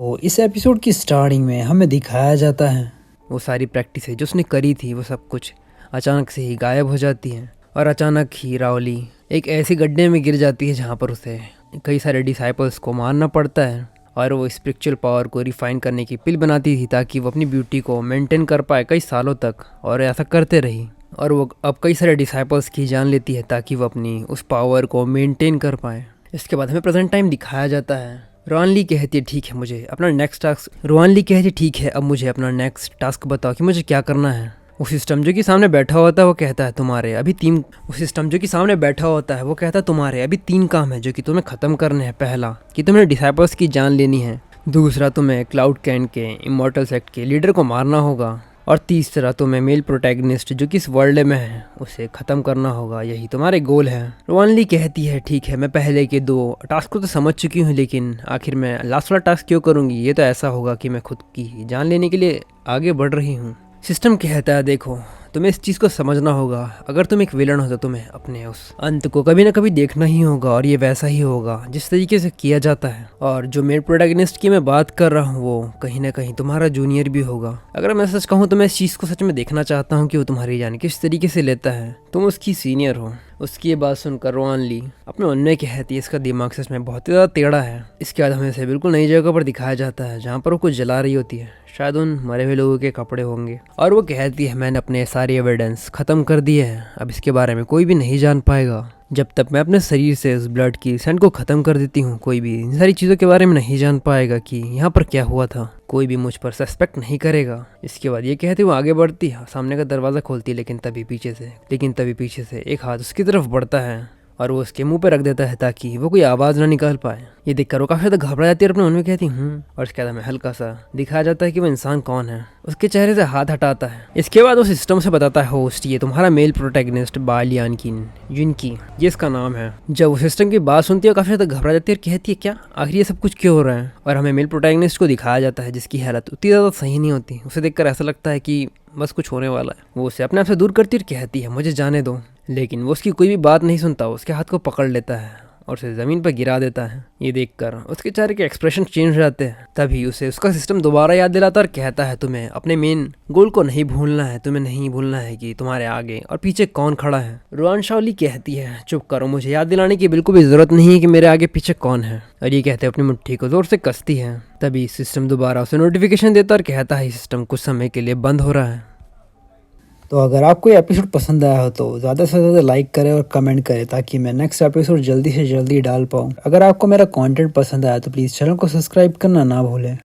तो इस एपिसोड की स्टार्टिंग में हमें दिखाया जाता है वो सारी प्रैक्टिस है जो उसने करी थी, वो सब कुछ अचानक से ही गायब हो जाती है। और अचानक ही रावली एक ऐसे गड्ढे में गिर जाती है जहाँ पर उसे कई सारे डिसाइपल्स को मारना पड़ता है। और वो स्पिरिचुअल पावर को रिफाइन करने की पिल बनाती थी ताकि वो अपनी ब्यूटी को मेंटेन कर पाए कई सालों तक, और ऐसा करते रही। और वो अब कई सारे डिसाइपल्स की जान लेती है ताकि वो अपनी उस पावर को मेंटेन कर पाए। इसके बाद हमें प्रेजेंट टाइम दिखाया जाता है। रोहानली कहती है ठीक है मुझे अपना नेक्स्ट टास्क रोहानली कहती है ठीक है अब मुझे अपना नेक्स्ट टास्क बताओ कि मुझे क्या करना है। वो सिस्टम जो कि सामने बैठा होता है वो कहता है तुम्हारे अभी तीन वो सिस्टम जो कि सामने बैठा होता है वो कहता है तुम्हारे अभी 3 काम है जो कि तुम्हें ख़त्म करने हैं। पहला कि तुम्हें डिसाइपल्स की जान लेनी है, दूसरा तुम्हें क्लाउड कैन के इमॉर्टल सेक्ट के लीडर को मारना होगा, और तीसरा तुम्हें मेल प्रोटैगनिस्ट जो कि इस वर्ल्ड में है उसे ख़त्म करना होगा। यही तुम्हारे गोल है। रोहानली कहती है ठीक है मैं पहले के 2 टास्क को तो समझ चुकी हूँ, लेकिन आखिर मैं लास्ट वाला टास्क क्यों करूँगी। ये तो ऐसा होगा कि मैं खुद की जान लेने के लिए आगे बढ़ रही हूँ। सिस्टम कहता है देखो तुम्हें इस चीज़ को समझना होगा, अगर तुम एक विलन हो तो तुम्हें अपने उस अंत को कभी ना कभी देखना ही होगा, और ये वैसा ही होगा जिस तरीके से किया जाता है। और जो मेन प्रोटैगनिस्ट की मैं बात कर रहा हूँ वो कहीं ना कहीं तुम्हारा जूनियर भी होगा। अगर मैं सच कहूँ तो मैं इस चीज़ को सच में देखना चाहता हूँ कि वो तुम्हारी जान किस तरीके से लेता है। तुम उसकी सीनियर हो। उसकी ये बात सुनकर रोहानली अपने मन में कहती है इसका दिमाग सच में बहुत ही ज़्यादा टेढ़ा है। इसके बाद हमें इसे बिल्कुल नई जगह पर दिखाया जाता है जहाँ पर वो कुछ जला रही होती है, शायद उन मरे हुए लोगों के कपड़े होंगे। और वो कहती है मैंने अपने सारे एविडेंस ख़त्म कर दिए हैं, अब इसके बारे में कोई भी नहीं जान पाएगा। जब तक मैं अपने शरीर से उस ब्लड की सेंट को ख़त्म कर देती हूँ कोई भी इन सारी चीज़ों के बारे में नहीं जान पाएगा कि यहाँ पर क्या हुआ था। कोई भी मुझ पर सस्पेक्ट नहीं करेगा। इसके बाद ये कहती वो आगे बढ़ती है, सामने का दरवाज़ा खोलती है, लेकिन तभी पीछे से एक हाथ उसकी तरफ बढ़ता है और वो उसके मुंह पे रख देता है ताकि वो कोई आवाज़ ना निकाल पाए। ये देखकर वो काफ़ी ज़्यादा घबरा जाती है और अपने मन में कहती और इसके बाद हमें हल्का सा दिखाया जाता है कि वो इंसान कौन है। उसके चेहरे से हाथ हटाता है। इसके बाद वो सिस्टम से बताता है होस्ट ये तुम्हारा मेल प्रोटैगनिस्ट बालियानकिन जिनकी ये इसका नाम है। जब वो सिस्टम की बात सुनती है काफ़ी ज़्यादा घबरा जाती है और कहती है क्या आखिर ये सब कुछ क्यों हो रहा है। और हमें मेल प्रोटैगनिस्ट को दिखाया जाता है जिसकी हालत उतनी ज़्यादा सही नहीं होती। उसे देखकर ऐसा लगता है कि बस कुछ होने वाला है। वो उसे अपने आप से दूर करती और कहती है मुझे जाने दो, लेकिन वो उसकी कोई भी बात नहीं सुनता। उसके हाथ को पकड़ लेता है और उसे ज़मीन पर गिरा देता है। ये देखकर उसके चेहरे के एक्सप्रेशन चेंज हो जाते हैं। तभी उसे उसका सिस्टम दोबारा याद दिलाता और कहता है तुम्हें अपने मेन गोल को नहीं भूलना है, तुम्हें नहीं भूलना है कि तुम्हारे आगे और पीछे कौन खड़ा है। रोहानली कहती है चुप करो, मुझे याद दिलाने की बिल्कुल भी ज़रूरत नहीं है कि मेरे आगे पीछे कौन है। और ये कहते अपनी मुट्ठी को ज़ोर से कसती है। तभी सिस्टम दोबारा उसे नोटिफिकेशन देता और कहता है सिस्टम कुछ समय के लिए बंद हो रहा है। तो अगर आपको ये एपिसोड पसंद आया हो तो ज़्यादा से ज़्यादा लाइक करें और कमेंट करें ताकि मैं नेक्स्ट एपिसोड जल्दी से जल्दी डाल पाऊँ। अगर आपको मेरा कंटेंट पसंद आया तो प्लीज़ चैनल को सब्सक्राइब करना ना भूलें।